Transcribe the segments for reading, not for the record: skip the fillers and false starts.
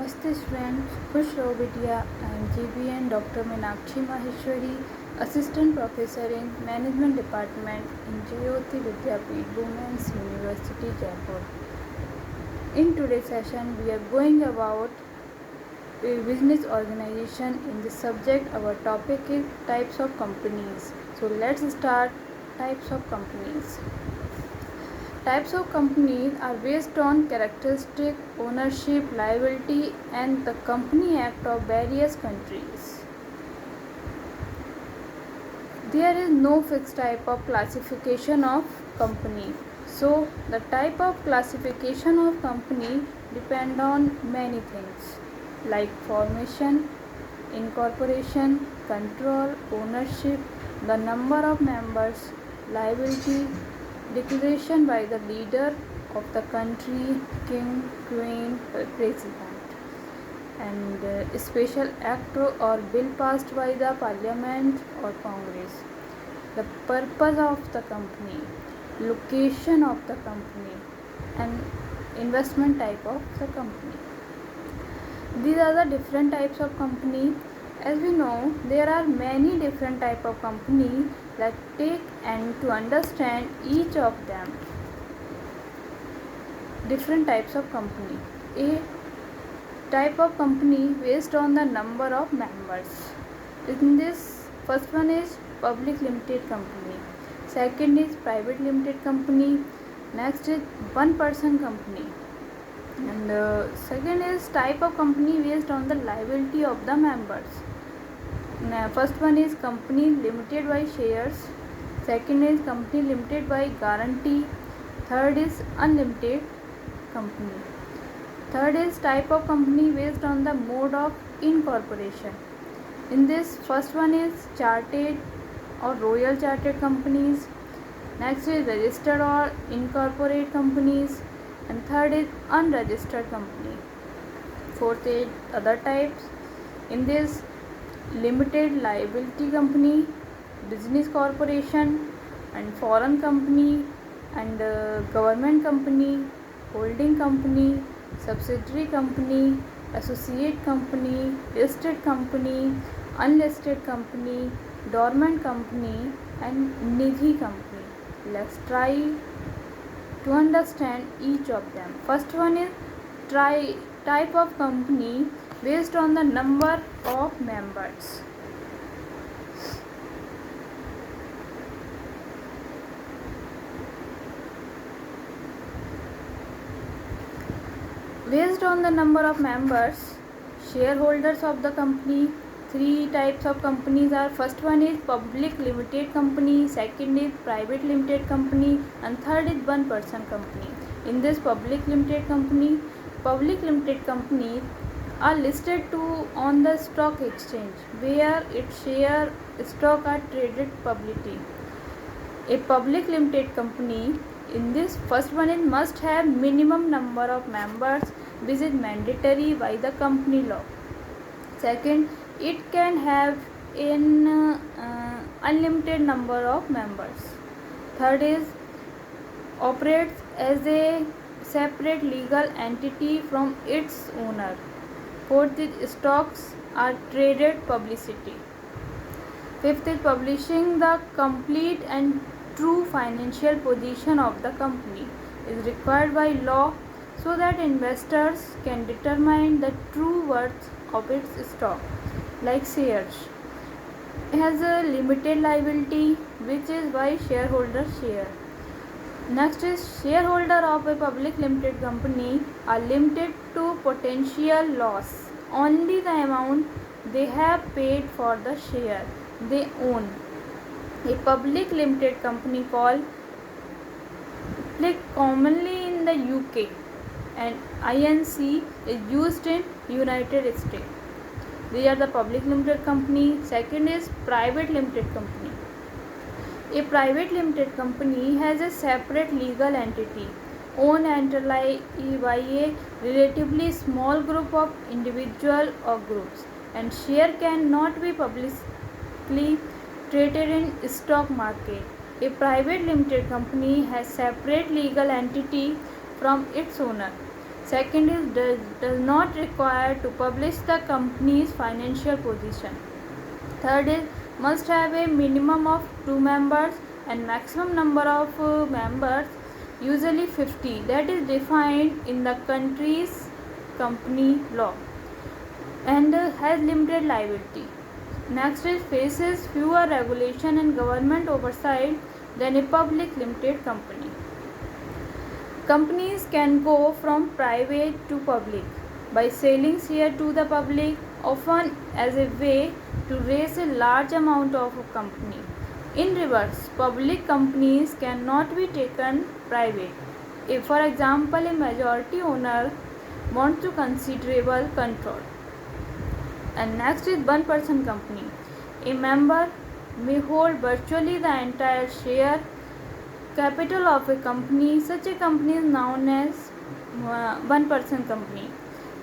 Namaste students, Khush raho betiya. I am GBN Dr. Meenakshi Maheshwari, Assistant Professor in Management Department in Jyoti Vidyapeeth Women's University, Jaipur. In today's session, we are going about business organization. In this subject, our topic is types of companies. So let's start types of companies. Types of companies are based on characteristic, ownership, liability, and the Company Act of various countries. There is no fixed type of classification of company. So the type of classification of company depend on many things like formation, incorporation, control, ownership, the number of members, liability, declaration by the leader of the country, king, queen, president, and special act or bill passed by the parliament or congress, the purpose of the company, location of the company, and investment type of the company. These are the different types of company. As we know, there are many different type of company. Let's take and to understand each of them. Different types of company. A type of company based on the number of members. In this, first one is public limited company. Second is private limited company. Next is one person company. And second is type of company based on the liability of the members. Now, first one is company limited by shares. Second is company limited by guarantee. Third is unlimited company. Third is type of company based on the mode of incorporation. In this, first one is chartered or royal chartered companies. Next is registered or incorporate companies. And third is unregistered company. Fourth is other types. In this, limited liability company, business corporation, and foreign company, and government company, holding company, subsidiary company, associate company, listed company, unlisted company, dormant company, and nidhi company. Let's try to understand each of them. First one is type of company based on the number of members. Based on the number of members, shareholders of the company. Three types of companies are: first one is public limited company, second is private limited company, and third is one person company. In this public limited companies are listed on the stock exchange where its share stock are traded publicly. A public limited company, in this first one is must have minimum number of members which is mandatory by the company law. Second, it can have an unlimited number of members. Third is operates as a separate legal entity from its owner. Fourth is stocks are traded publicly. Fifth is publishing the complete and true financial position of the company is required by law so that investors can determine the true worth of its stock, like shares. It has a limited liability which is by shareholder share. Next is shareholder of a public limited company are limited to potential loss. Only the amount they have paid for the share they own. A public limited company called commonly in the UK and INC is used in United States. These are the public limited company. Second is private limited company. A private limited company has a separate legal entity owned entirely by a relatively small group of individuals or groups, and share cannot be publicly traded in stock market. A private limited company has separate legal entity from its owner. Second is does not require to publish the company's financial position. Third is must have a minimum of 2 members and maximum number of members, usually 50, that is defined in the country's company law, and has limited liability. Next is faces fewer regulation and government oversight than a public limited company. Companies can go from private to public by selling shares to the public, often as a way to raise a large amount of a company. In reverse, public companies cannot be taken private. If, for example, a majority owner wants to considerable control. And next is one person company. A member may hold virtually the entire share capital of a company. Such a company is known as one person company.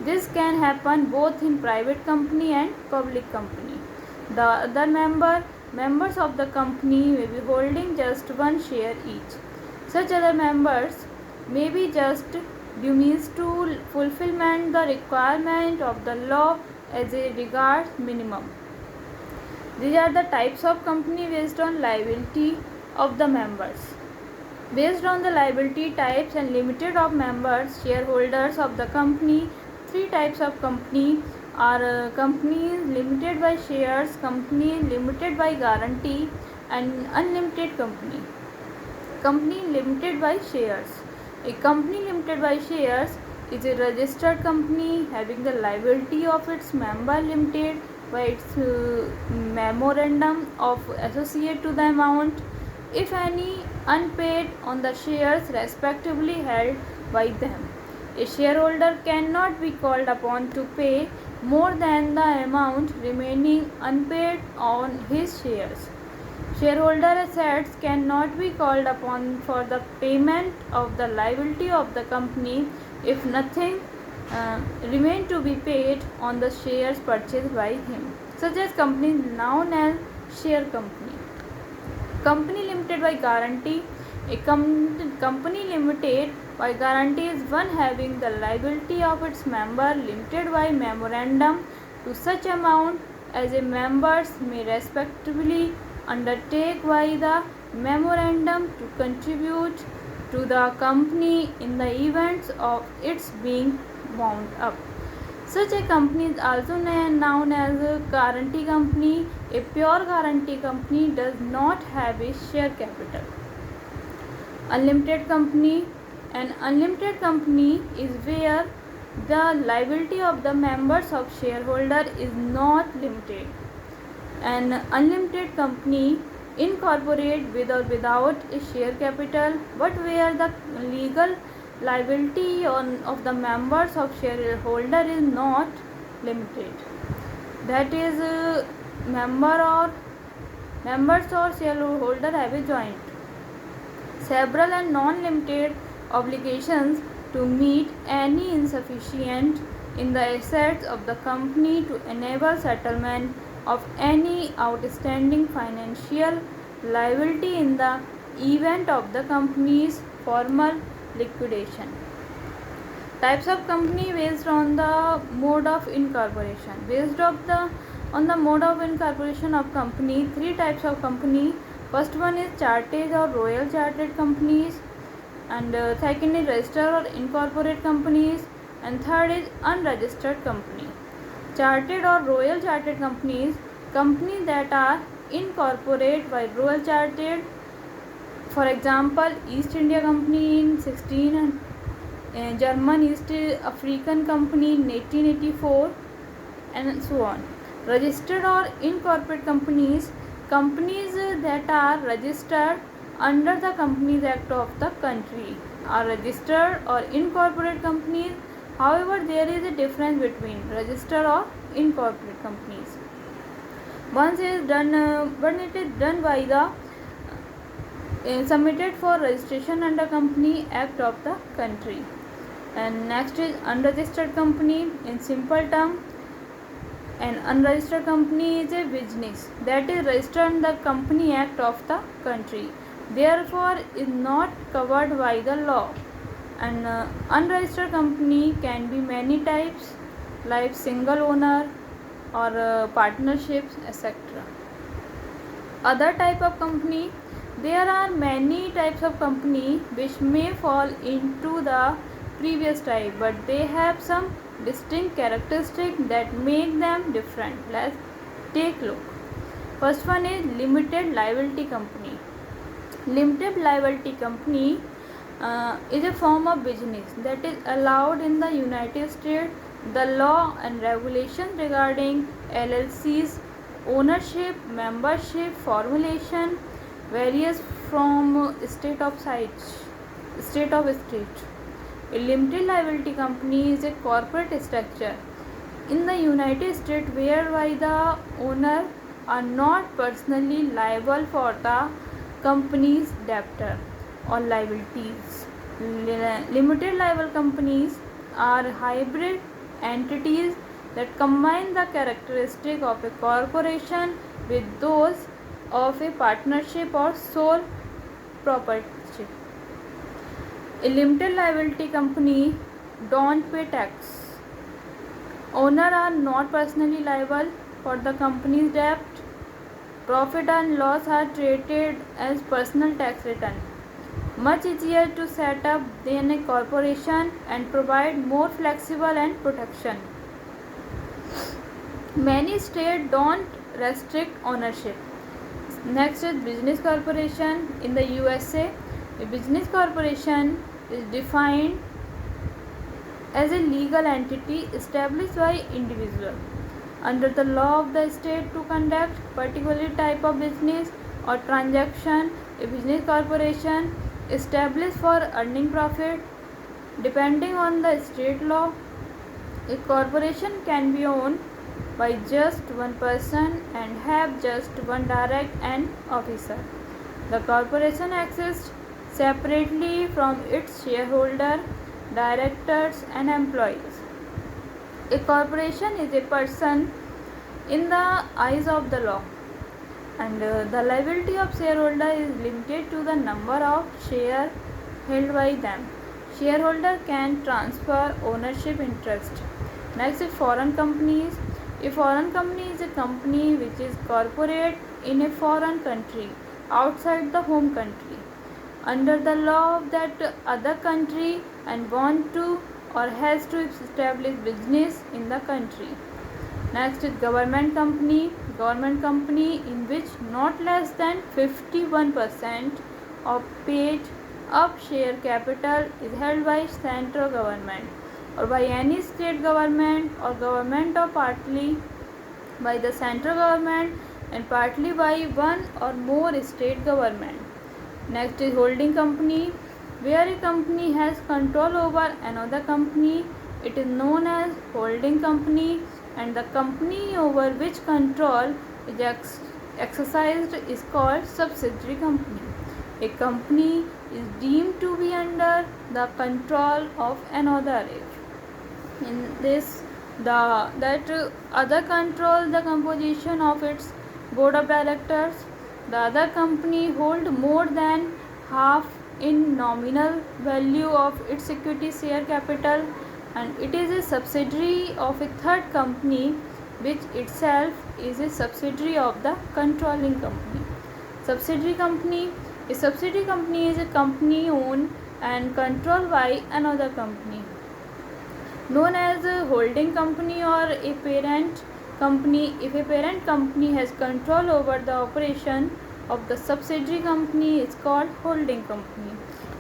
This can happen both in private company and public company. The other members of the company may be holding just one share each. Such other members may be just dummies to fulfillment the requirement of the law as a regards minimum. These are the types of company based on liability of the members. Based on the liability types and limited of members, shareholders of the company, three types of company are companies limited by shares, company limited by guarantee, and unlimited company. Company limited by shares. A company limited by shares is a registered company having the liability of its member limited by its memorandum of associate to the amount, if any, unpaid on the shares respectively held by them. A shareholder cannot be called upon to pay more than the amount remaining unpaid on his shares. Shareholder assets cannot be called upon for the payment of the liability of the company if nothing remain to be paid on the shares purchased by him, such as company known as share company. Company limited by guarantee. A company limited by guarantee is one having the liability of its member limited by memorandum to such amount as a members may respectively undertake by the memorandum to contribute to the company in the events of its being wound up. Such a company is also known as a guarantee company. A pure guarantee company does not have a share capital. Unlimited company. An unlimited company is where the liability of the members of shareholder is not limited. An unlimited company incorporate with or without a share capital, but where the legal liability of the members of shareholder is not limited. That is, members or shareholder have a joint, several and non-limited obligations to meet any insufficient in the assets of the company to enable settlement of any outstanding financial liability in the event of the company's formal liquidation. Types of company based on the mode of incorporation. Based on the mode of incorporation of company, three types of company. First one is chartered or royal chartered companies, and second is registered or incorporated companies, and third is unregistered company. Chartered or royal chartered companies that are incorporated by royal chartered, for example East India Company in 16 and German East African Company in 1884, and so on. Registered or incorporated companies that are registered under the Companies Act of the country are registered or incorporated companies. However, there is a difference between registered or incorporated companies. One is done when it is done by the submitted for registration under Company Act of the country. And next is unregistered company. In simple term, an unregistered company is a business that is registered under the Company Act of the country, therefore is not covered by the law, And unregistered company can be many types like single owner or partnerships, etc. Other type of company, there are many types of company which may fall into the previous type, but they have some distinct characteristics that make them different. Let's take a look. First one is limited liability company. Limited liability company is a form of business that is allowed in the United States. The law and regulations regarding LLCs, ownership, membership, formulation varies from state of state. A limited liability company is a corporate structure in the United States whereby the owner are not personally liable for the company's debtor or liabilities. Limited liable companies are hybrid entities that combine the characteristic of a corporation with those of a partnership or sole proprietorship. A limited liability company don't pay tax. Owners are not personally liable for the company's debt. Profit and loss are treated as personal tax return. Much easier to set up than a corporation and provide more flexible and protection. Many states don't restrict ownership. Next is business corporation. In the USA, a business corporation is defined as a legal entity established by individual under the law of the state to conduct particular type of business or transaction. A business corporation established for earning profit. Depending on the state law, a corporation can be owned by just one person and have just one direct and officer. The corporation exists separately from its shareholder, directors and employees. A corporation is a person in the eyes of the law, and the liability of shareholder is limited to the number of shares held by them. Shareholder can transfer ownership interest. Next is foreign companies. A foreign company is a company which is corporate in a foreign country outside the home country under the law of that other country and want to or has to establish business in the country. Next is government company. Government company in which not less than 51% of paid up share capital is held by central government or by any state government or government or partly by the central government and partly by one or more state government. Next is holding company. Where a company has control over another company, it is known as holding company, and the company over which control is exercised is called subsidiary company. A company is deemed to be under the control of another if in this that other control the composition of its board of directors. The other company hold more than half in nominal value of its equity share capital, and it is a subsidiary of a third company which itself is a subsidiary of the controlling company. Subsidiary company. A subsidiary company is a company owned and controlled by another company, known as a holding company or a parent company. If a parent company has control over the operation of the subsidiary company, is called holding company.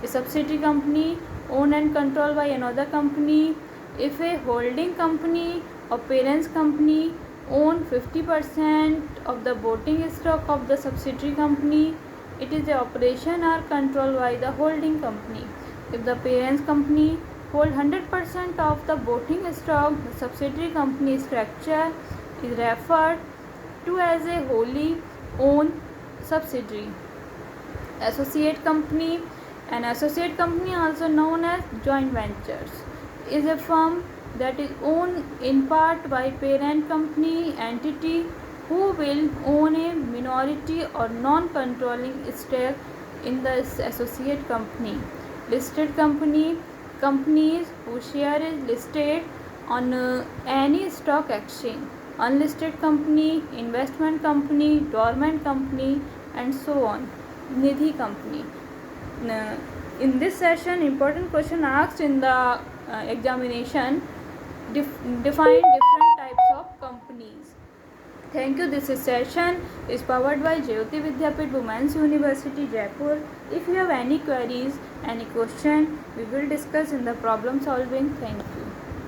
A subsidiary company owned and controlled by another company. If a holding company or parent company own 50% of the voting stock of the subsidiary company, it is the operation are controlled by the holding company. If the parent company hold 100% of the voting stock, the subsidiary company structure is referred to as a wholly owned subsidiary. Associate company. An associate company, also known as joint ventures, is a firm that is owned in part by parent company entity who will own a minority or non-controlling stake in the associate company. Listed company. companies whose share is listed on any stock exchange, unlisted company, investment company, dormant company, and so on. Nidhi company. In this session, important question asked in the examination, define different types of companies. Thank you. This session is powered by Jyoti Vidyapeeth Women's University, Jaipur. If you have any queries, any question, we will discuss in the problem solving. Thank you.